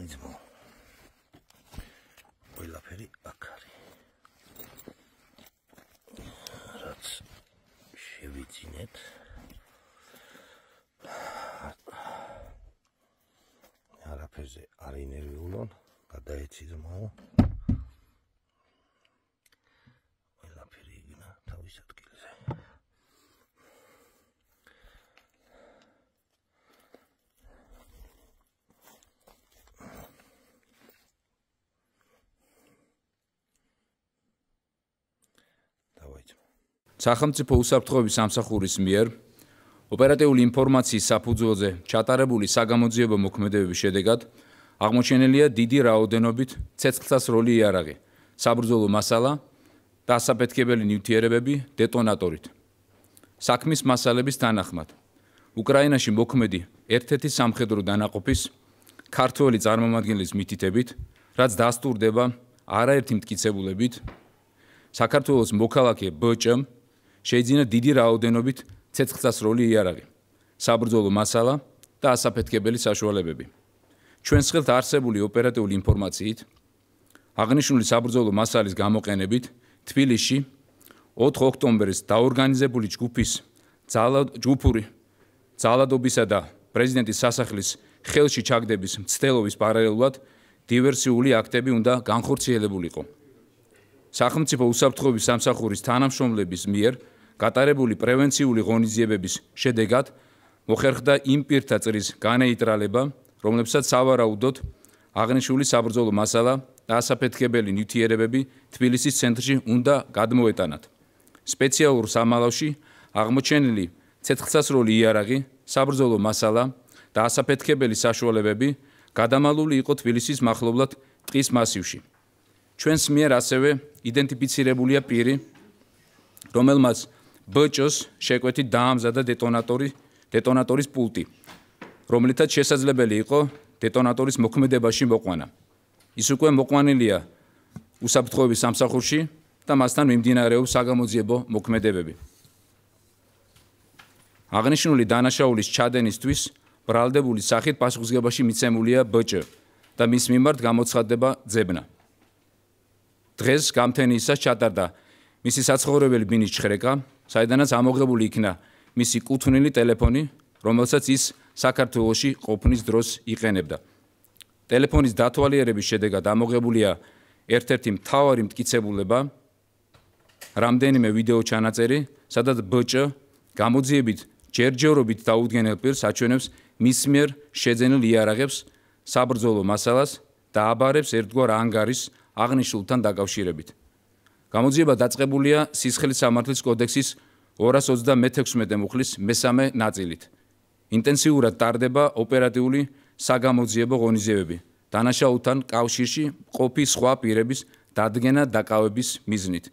დაიძმო ყველაფერი აქ არის რაც შევიძინეთ არაფერზე არ ინერვიულონ გადაეციზმო ყველაფერი იგნა თავის ადგილზე სახელმწიფო უსაფრთხოების სამსახურის მიერ ოპერატიული ინფორმაციის საფუძველზე ჩატარებული საგამოძიებო მოქმედებების შედეგად აღმოჩენილია დიდი რაოდენობით ცეცხლსასროლი იარაღი, საბრძოლო მასალა და ასაფეთქებელი ნივთიერებები დეტონატორით. საქმის მასალების თანახმად, უკრაინაში მოქმედი ერთ-ერთი სამხედრო დანაყოფის ქართველი წარმომადგენლის მითითებით, რაც დასტურდება არაერთი მტკიცებულებით, საქართველოს მოქალაქე ბჭ-მ შეიძინა დიდი რაოდენობით ცეცხლსასროლი იარაღი, საბრძოლო მასალა და ასაფეთქებელი საშუალებები. ჩვენს ხელთ არსებული ოპერატიული ინფორმაციით, აღნიშნული საბრძოლო მასალის გამოყენებით თბილისში 4 ოქტომბრის დაორგანიზებული ჯგუფური ძალადობისა და პრეზიდენტის სასახლის ხელში ჩაგდების მცდელობის პარალელურად დივერსიული აქტები უნდა განხორციელებულიყო. სახელმწიფო უსაფრთხოების სამსახურის თანამშრომლების მიერ გატარებული პრევენციული ღონისძიებების შედეგად მოხერხდა იმ პირთა წრის განეიტრალება, რომლებსაც სავარაუდოდ აღნიშნული საბრძოლო მასალა და ასაფეთქებელი ნივთიერებები თბილისის ცენტრში უნდა გადმოეტანათ. სპეციალურ სამალავში აღმოჩენილი ცეცხლსასროლი იარაღი, საბრძოლო მასალა და ასაფეთქებელი საშუალებები გადამალული იყო თბილისის მახლობლად ტყის მასივში. ჩვენს მიერ ასევე იდენტიფიცირებულია პირი, რომელმაც ბჭ-ს შეკვეთით დაამზადა დეტონატორის პულტი, რომლითაც შესაძლებელი იყო დეტონატორის მოქმედებაში მოყვანა. ის უკვე მოყვანილია უსაფრთხოების სამსახურში და მასთან მიმდინარეობს საგამოძიებო მოქმედებები. აღნიშნული დანაშაულის ჩადენისთვის ბრალდებული სახით პასუხისგებაში მიცემულია ბჭ და მის მიმართ გამოცხადდება ძებნა. დღეს გამთენიისას ჩატარდა მისი საცხოვრებელი ბინის ჩხრეკა, საიდანაც ამოღებული იქნა მისი კუთვნილი ტელეფონი, რომელსაც ის საქართველოში ყოფნის დროს იყენებდა. ტელეფონის დათვალიერების შედეგად ამოღებულია ერთ-ერთი მთავარი მტკიცებულება, რამდენიმე ვიდეო ჩანაწერი, სადაც ბჭ გამოძიებით ჯერჯერობით დაუდგენელ პირს აჩვენებს მის მიერ შეძენილ იარაღებს, საბრძოლო მასალას და აბარებს ერთგვარ ანგარის აღნიშნულთან დაკავშირებით. გამოძიება დაწყებულია სისხლის სამართლის კოდექსის 226 მუხლის მესამე ნაწილით. ინტენსიურად ტარდება ოპერატიული საგამოძიებო ღონისძიებები, დანაშაულთან კავშირში ყოფი სხვა პირების დადგენა-დაკავების მიზნით.